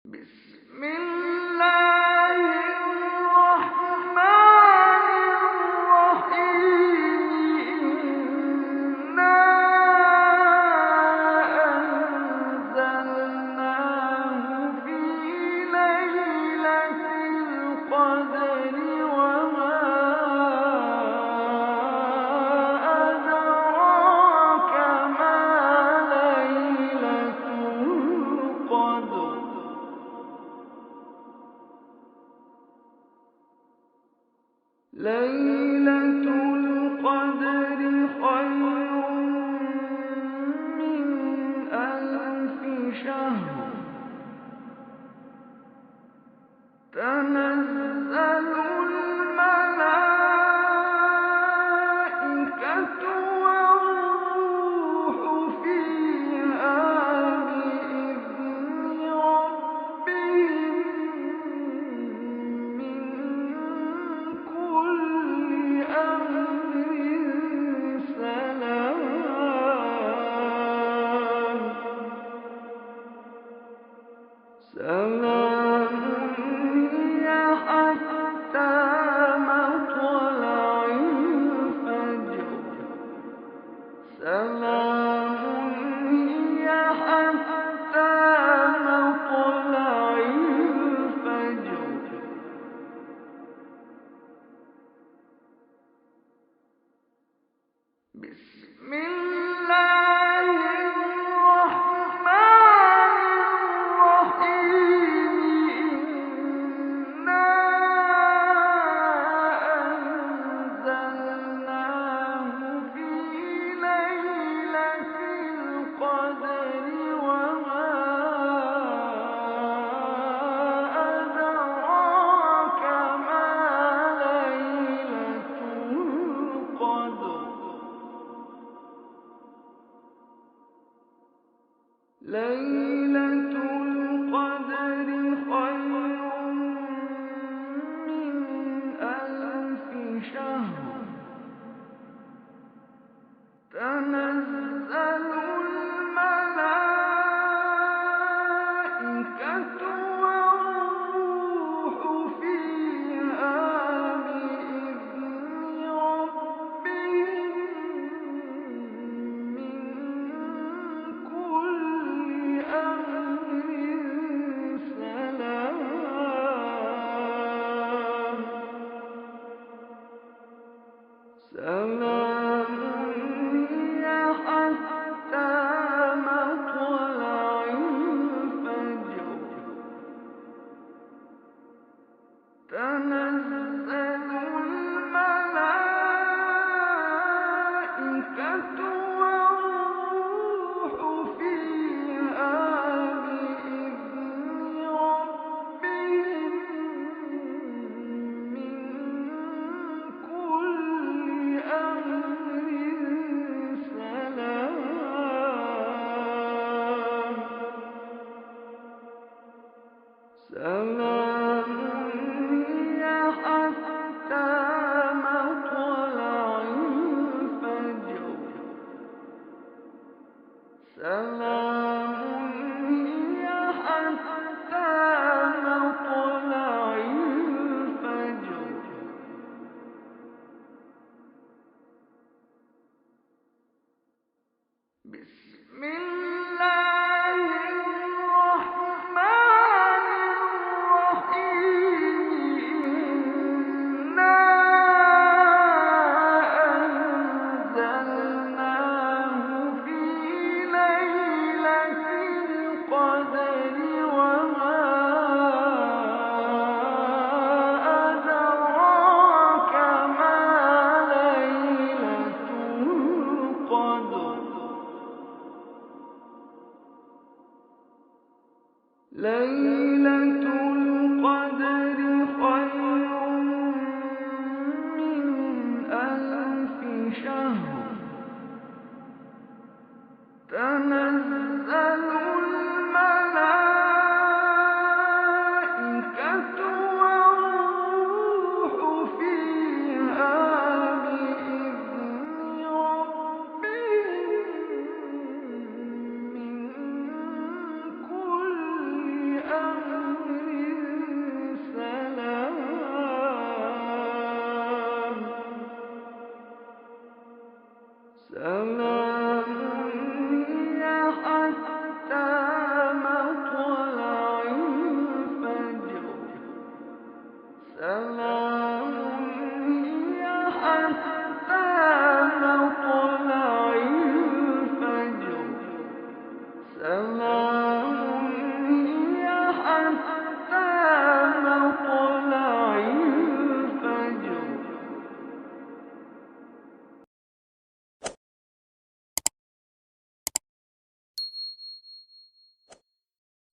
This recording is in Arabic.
بسم الله الرحمن الرحيم إنا أنزلناه في ليلة القدر وما أدراك ما ليلة القدر ليلة القدر خير من ألف شهر تنزل الملائكة والروح فيها بإذن ربهم من كل أمر سلام سلام هي حتى مطلع الفجر سلام هي حتى مطلع الفجر بسم الله الرحمن الرحيم إنا أنزلناه في ليلة القدر وما أدراك ما ليلة القدر ليلة القدر خير من ألف شهر تنزل الملائكة والروح فيها بإذن ربهم من كل أمر سلام سلام هي حتى مطلع الفجر تنزل الملائكة والروح فيها بإذن ربهم من كل أمر سلام سلام هي حتى مطلع الفجر سلام هي حتى مطلع الفجر بسم الله الرحمن الرحيم إنا أنزلناه في ليلة القدر وما أدراك ما ليلة القدر ليلة القدر خير من ألف شهر تنزل